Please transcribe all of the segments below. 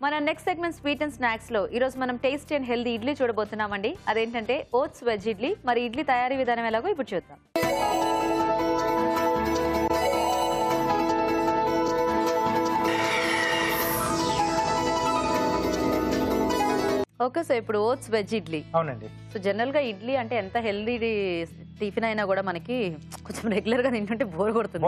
మన next segment sweet and snacks లో ఈ రోజు మనం టేస్టీ అండ్ హెల్దీ ఇడ్లీ చూడబోతున్నామండి. అదేంటంటే ఓట్స్ వెజ్ ఇడ్లీ. మరి ఇడ్లీ తయారీ విధానం ఎలాగో ఇప్పుడు చూద్దాం. ఓకే, సో ఇప్పుడు ఓట్స్ వెజ్ ఇడ్లీ. అవునండి. సో జనరల్ గా ఇడ్లీ అంటే ఎంత హెల్దీ టిఫిన్ అయినా కూడా మనకి కొంచెం రెగ్యులర్ గా తింటుంటే బోర్ కొడుతుంది.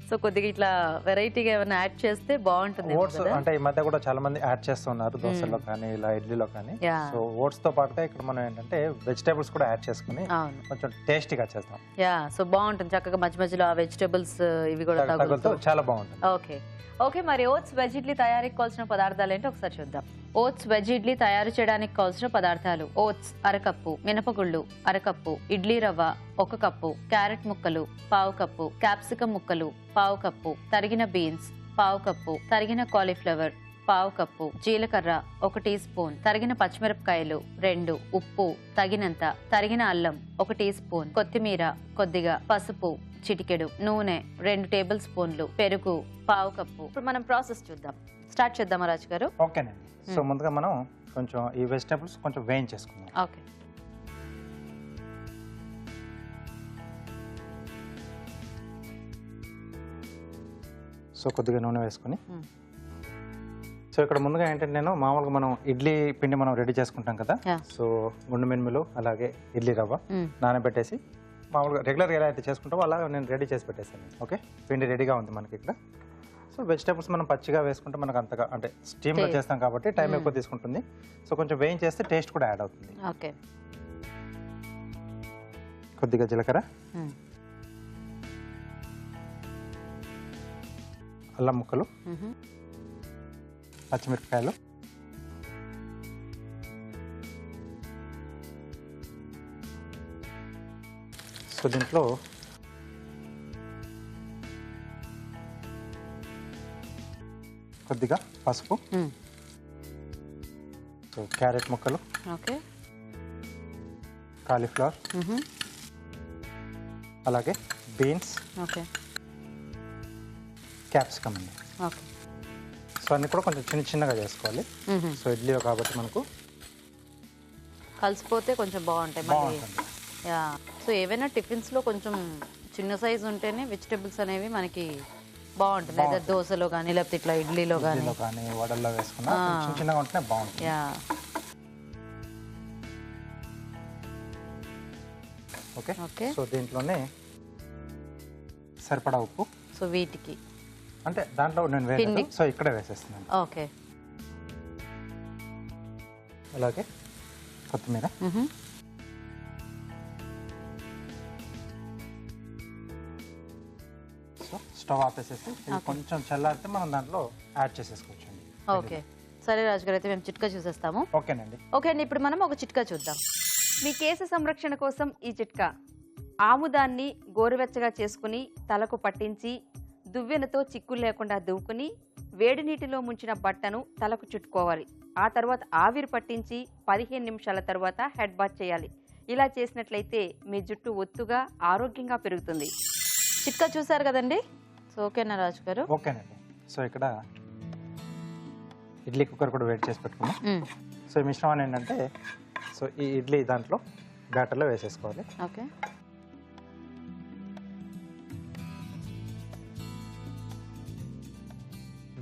సో కొద్దిగా ఇట్లా వెరైటీగా ఏమైనా యాడ్ చేస్తే బాగుంటుంది. ఓట్స్ అంటే ఈ మధ్య కూడా చాలా మంది యాడ్ చేస్తున్నారు దోశలో కానీ ఇలా ఇడ్లీలో కానీ. సో ఓట్స్ తో పాటుగా ఇక్కడ మనం ఏంటంటే వెజిటేబుల్స్ కూడా యాడ్ చేసుకుని కొంచెం టేస్టీగా చేస్తాం. యా, సో బాగుంటుంది. చక్కగా మధ్య మధ్యలో ఆ వెజిటేబుల్స్ ఇవి కూడా తగులుతూ చాలా బాగుంటుంది. ఓకే ఓకే, మరి ఓట్స్ వెజ్ ఇడ్లీ తయారీకి కావాల్సిన పదార్థాలు ఏంటో ఒకసారి చూద్దాం. ఓట్స్ వెజ్ ఇడ్లీ తయారు చేయడానికి కావాల్సిన పదార్థాలు: ఓట్స్ అరకప్పు, మినపగుళ్ళు అరకప్పు, ఇడ్లీ రవ్వ 1 కప్పు, క్యారెట్ ముక్కలు 1/2 కప్పు, క్యాప్సికం ముక్కలు 1/2 కప్పు, తరిగిన బీన్స్ 1/2 కప్పు, తరిగిన కాలీఫ్లవర్ 1/2 కప్పు, జీలకర్ర 1 టీ స్పూన్, తరిగిన పచ్చిమిరపకాయలు 2, ఉప్పు తగినంత, తరిగిన అల్లం 1 టీ స్పూన్, కొత్తిమీర కొద్దిగా, పసుపు చిటికెడు, నూనె 2 టేబుల్ స్పూన్లు, పెరుగు 1/2 కప్పు. ఇప్పుడు మనం ప్రాసెస్ చూద్దాం. స్టార్ట్ చేద్దామా రాజు గారు? ఓకేనండి. సో ముందుగా మనం కొంచెం ఈ వెజిటేబుల్స్ కొంచెం వేయించేసుకుందాం. ఓకే. సో కొద్దిగా నూనె వేసుకొని, సో ఇక్కడ ముందుగా ఏంటంటే నేను మామూలుగా మనం ఇడ్లీ పిండి మనం రెడీ చేసుకుంటాం కదా. సో గుండు మినుములు అలాగే ఇడ్లీ రవ్వ నానబెట్టేసి మామూలుగా రెగ్యులర్గా ఎలా అయితే చేసుకుంటామో అలా నేను రెడీ చేసి పెట్టేసాను. ఓకే, పిండి రెడీగా ఉంది మనకి ఇక్కడ. సో వెజిటేబుల్స్ మనం పచ్చిగా వేసుకుంటే మనకు అంతగా అంటే స్టీమ్లో చేస్తాం కాబట్టి టైం ఎక్కువ తీసుకుంటుంది. సో కొంచెం వేయించేస్తే టేస్ట్ కూడా యాడ్ అవుతుంది. ఓకే. కొద్దిగా జీలకర్ర, అల్లం ముక్కలు, పచ్చిమిరపకాయలు, సో దీంట్లో కొద్దిగా పసుపు, సో క్యారెట్ ముక్కలు, ఓకే, కాలీఫ్లవర్, అలాగే బీన్స్, ఓకే, క్యాప్సికమ్ అండి. ఓకే. సో అన్ని కూడా కొంచెం చిన్న చిన్నగా చేసుకోవాలి. సో ఇడ్లీలో కాబట్టి మనకు కలిసిపోతే కొంచెం బాగుంటాయి. యా, సో ఏవైనా టిఫిన్స్లో కొంచెం చిన్న సైజు ఉంటేనే వెజిటేబుల్స్ అనేవి మనకి బాగుంటుంది. లేదా దోశలో కానీ లేకపోతే ఇట్లా ఇడ్లీలో కానీ వడల్లో వేసుకున్నా చిన్న చిన్నగా ఉంటేనే బాగుంటుంది. Yeah, okay okay. సో దీంట్లోనే సరిపడా ఉప్పు. సో వీటికి అంటే దాంట్లో నేను వేరే సో ఇక్కడే వేసేస్తున్నాను. ఓకే. అలాగే కొత్తిమీర, సో స్టవ్ ఆపేసేసి కొంచెం చల్లారితే మనం దాంట్లో యాడ్ చేసేసుకోవచ్చు. ఓకే, సరే రాజు గారు, అయితే మేము చిట్కా చూసేస్తాము. ఓకేనండి. ఓకే అండి, ఇప్పుడు మనం ఒక చిట్కా చూద్దాం. మీ కేశ సంరక్షణ కోసం ఈ చిట్కా: ఆముదాన్ని గోరువెచ్చగా చేసుకుని తలకు పట్టించి దువ్వెనతో చిక్కులు లేకుండా దువ్వుకుని వేడి నీటిలో ముంచిన బట్టను తలకు చుట్టుకోవాలి. ఆ తర్వాత ఆవిరి పట్టించి 15 నిమిషాల తర్వాత హెడ్ బాత్ చేయాలి. ఇలా చేసినట్లయితే మీ జుట్టు ఒత్తుగా ఆరోగ్యంగా పెరుగుతుంది. చిట్కా చూసారు కదండి. సో ఓకేనా రాజు గారు? ఓకేనండి. సో ఇక్కడ ఇడ్లీ కుక్కర్ కూడా వేడి చేసి పెట్టుకున్నాం. సో ఈ మిశ్రమాన్ని ఏంటంటే సో ఈ ఇడ్లీ దాంట్లో బ్యాటర్లో వేసేసుకోవాలి. ఓకే.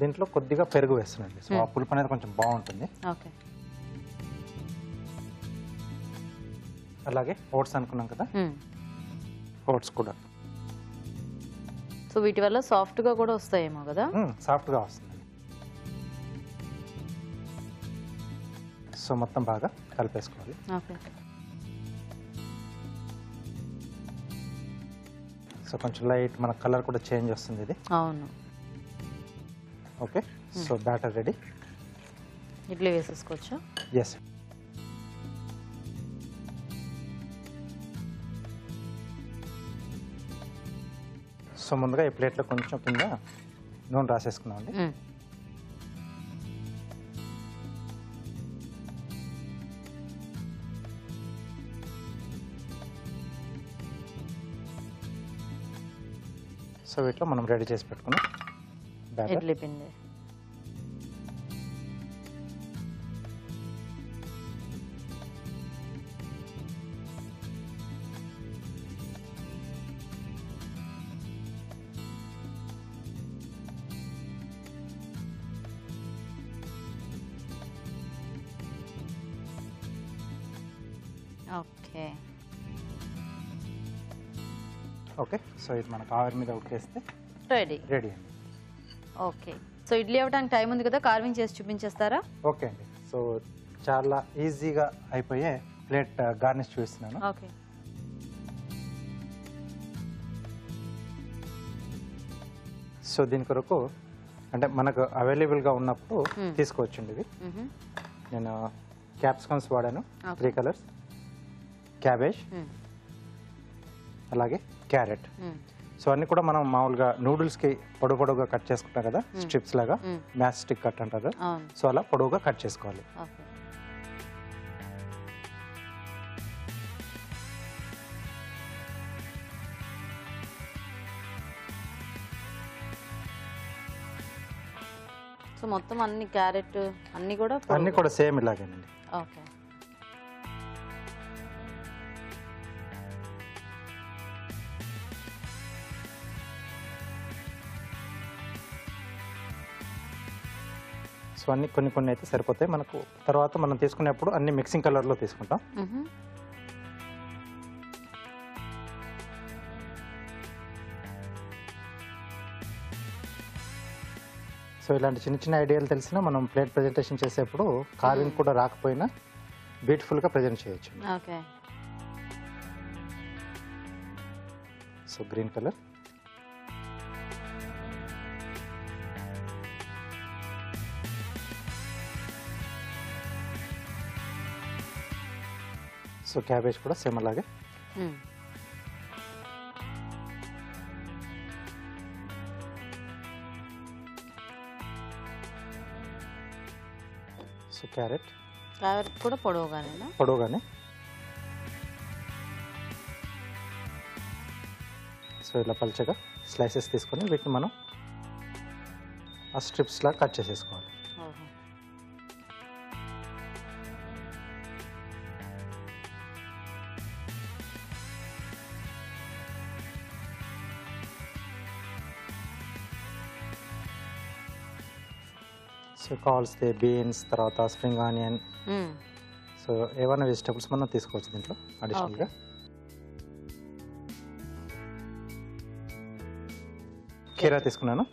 దీంట్లో కొద్దిగా పెరుగు వేస్తున్నాండి. సో ఆ పులుపు అనేది కొంచెం బాగుంటుంది. ఓకే. అలాగే ఓట్స్ అనుకున్నాం కదా, ఓట్స్ కూడా. సో వీటి వల్ల సాఫ్ట్గా కూడా వస్తాయేమో కదా. సాఫ్ట్గా వస్తుంది. సో మొత్తం బాగా కలిపేసుకోవాలి. ఓకే. సో కొంచెం లైట్ మన కలర్ కూడా చేంజ్ వస్తుంది ఇది. అవును. Okay, so batter ready. Idli వేసేసుకోవచ్చు. ఎస్. సో ముందుగా ఈ ప్లేట్లో కొంచెం కింద నూనె రాసేసుకున్నాం అండి. సో వీటిలో మనం రెడీ చేసి పెట్టుకున్నాం ఇడ్లీ పిండి. ఓకే. ఓకే, సో ఇది మనకు ఆవిరి మీద ఉడికేస్తే రెడీ. రెడీ అండి. ఓకే, సో ఇడ్లీ అవ్వడానికి టైం ఉంది కదా, కార్వింగ్ చేసి చూపించేస్తారా? ఓకే అండి, సో చాలా ఈజీగా అయిపోయే ప్లేట్ గార్నిష్ చూపిస్తున్నాను. ఓకే. సో దీని కొరకు అంటే మనకు అవైలబుల్గా ఉన్నప్పుడు తీసుకోవచ్చండి ఇవి. నేను క్యాప్సికమ్స్ వాడాను 3 కలర్స్, క్యాబేజ్, అలాగే క్యారెట్. సో అన్నీ కూడా మనం మామూలుగా నూడిల్స్కి పొడవుగా కట్ చేసుకుంటాం కదా, స్ట్రిప్స్ లాగా, మ్యాచ్ స్టిక్ కట్ అంటారు. సో అలా పొడవుగా కట్ చేసుకోవాలి. సో మొత్తం అన్ని క్యారెట్ అన్ని కూడా సేమ్ ఇలాగేనండి. ఓకే. సో అన్ని కొన్ని అయితే సరిపోతాయి మనకు. తర్వాత మనం తీసుకునేప్పుడు అన్ని మిక్సింగ్ కలర్లో తీసుకుంటాం. సో ఇలాంటి చిన్న ఐడియాలు తెలిసినా మనం ప్లేట్ ప్రజెంటేషన్ చేసేప్పుడు కార్వింగ్ కూడా రాకపోయినా బ్యూటిఫుల్గా ప్రజెంట్ చేయొచ్చు. Okay. So green colour, so cabbage కూడా సేమ్ అలాగే. సో క్యారెట్ కూడా పొడవుగానే. సో ఇలా పల్చగా స్లైసెస్ తీసుకొని వీటిని మనం ఆ స్ట్రిప్స్ లాగా కట్ చేసేసుకోవాలి. సో కావాల్సితే బీన్స్, తర్వాత స్ప్రింగ్ ఆనియన్, సో ఏమైనా వెజిటబుల్స్ మనం తీసుకోవచ్చు దీంట్లో అడిషనల్గా. కీరా తీసుకున్నాను.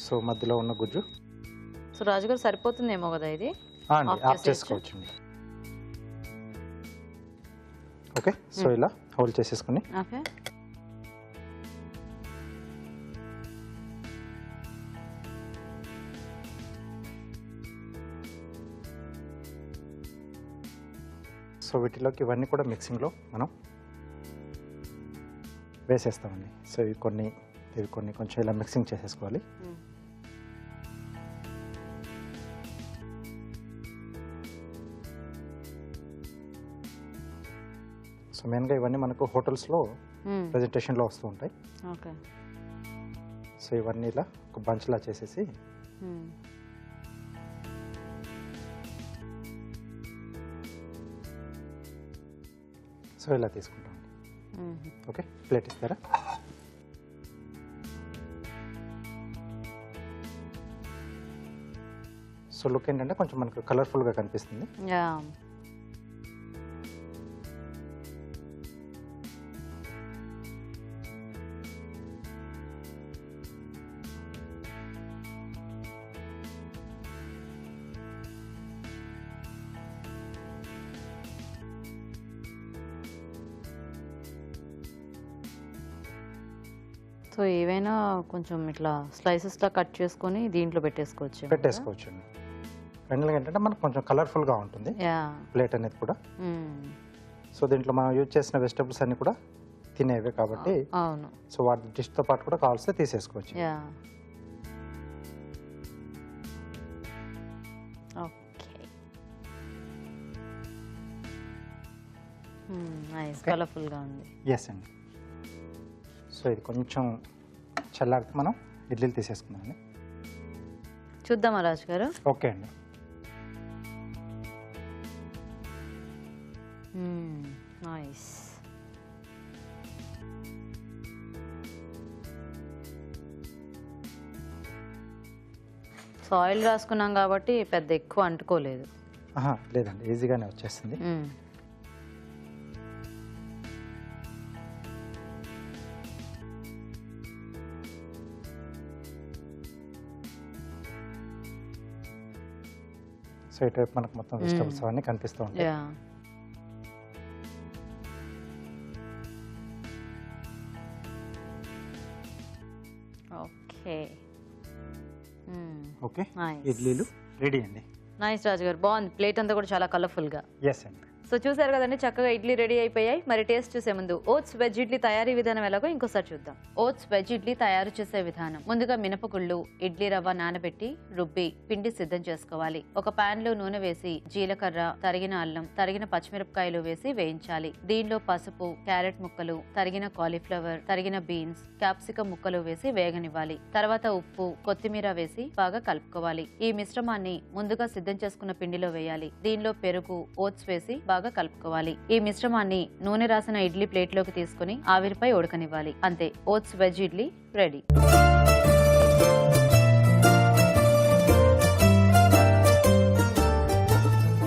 సో మధ్యలో ఉన్న గుజ్జు. సో రాజుగారు సరిపోతుందేమో కదా ఇది, ఆఫ్ చేసుకోవచ్చండి. ఓకే, సో ఇలా హోల్డ్ చేసేసుకుని ఓకే. సో వీటిలోకి ఇవన్నీ కూడా మిక్సింగ్లో మనం వేసేస్తామండి. సో ఇవి కొన్ని కొంచెం ఇలా మిక్సింగ్ చేసేసుకోవాలి. సో మెయిన్గా ఇవన్నీ మనకు హోటల్స్లో ప్రజెంటేషన్లో వస్తూ ఉంటాయి. ఓకే. సో ఇవన్నీ ఇలా ఒక బంచ్లా చేసేసి సో ఇలా తీసుకుంటాం. ఓకే, ప్లేట్ ఇస్తారా? సో లుక్ ఏంటంటే కొంచెం మనకు కలర్ఫుల్గా కనిపిస్తుంది. సో ఏవైనా కొంచెం ఇట్లా స్లైసెస్లా కట్ చేసుకొని దీంట్లో పెట్టేసుకోవచ్చు. ఫైనల్గా ఏంటంటే మనకు కొంచెం కలర్ఫుల్గా ఉంటుంది ప్లేట్ అనేది కూడా. సో దీంట్లో మనం యూజ్ చేసిన వెజిటబుల్స్ అన్ని కూడా తినేవే కాబట్టి అవును. సో వాటి డిష్తో పాటు కూడా కావాల్సి తీసేసుకోవచ్చు. ఓకే, నైస్, కలర్ఫుల్గా ఉంది. ఎస్ అండి. సో ఇది కొంచెం చల్లారితే మనం ఇడ్లీలు తీసేసుకుందాం. చూద్దామా రాజు గారు? ఓకే అండి. నైస్. సాయిల్ రాసుకున్నాం కాబట్టి పెద్ద ఎక్కువ అంటుకోలేదు. లేదండి, ఈజీగానే వచ్చేస్తుంది. సో ఇటువైపు మనకు మొత్తం వెజిటబుల్స్ అవన్నీ కనిపిస్తూ ఉంటాయి. ఓకే, ఇడ్లీలు రెడీ అండి. నైస్ రాజు గారు, బాగుంది. ప్లేట్ అంతా కూడా చాలా కలర్ఫుల్ గా. ఎస్ అండి. సో చూసారు కదండి, చక్కగా ఇడ్లీ రెడీ అయిపోయాయి. మరి టేస్ట్ చూసే ముందు ఓట్స్ వెజ్ ఇడ్లీ తయారీ విధానం ఎలాగో ఇంకోసారి చూద్దాం. ఓట్స్ వెజ్ ఇడ్లీ తయారు చేసే విధానం: ముందుగా మినపగుళ్ళు, ఇడ్లీ రవ్వ నానబెట్టి రుబ్బి పిండి సిద్ధం చేసుకోవాలి. ఒక పాన్ లో నూనె వేసి జీలకర్ర, తరిగిన అల్లం, తరిగిన పచ్చిమిరపకాయలు వేసి వేయించాలి. దీనిలో పసుపు, క్యారెట్ ముక్కలు, తరిగిన కాలీఫ్లవర్, తరిగిన బీన్స్, క్యాప్సికం ముక్కలు వేసి వేగనివ్వాలి. తర్వాత ఉప్పు, కొత్తిమీర వేసి బాగా కలుపుకోవాలి. ఈ మిశ్రమాన్ని ముందుగా సిద్ధం చేసుకున్న పిండిలో వేయాలి. దీనిలో పెరుగు, ఓట్స్ వేసి బాగా కలుపుకోవాలి. ఈ మిశ్రమాన్ని నూనె రాసిన ఇడ్లీ ప్లేట్ లోకి తీసుకుని ఆవిరిపై ఉడకనివ్వాలి. అంతే, ఓట్స్ వెజ్ ఇడ్లీ రెడీ.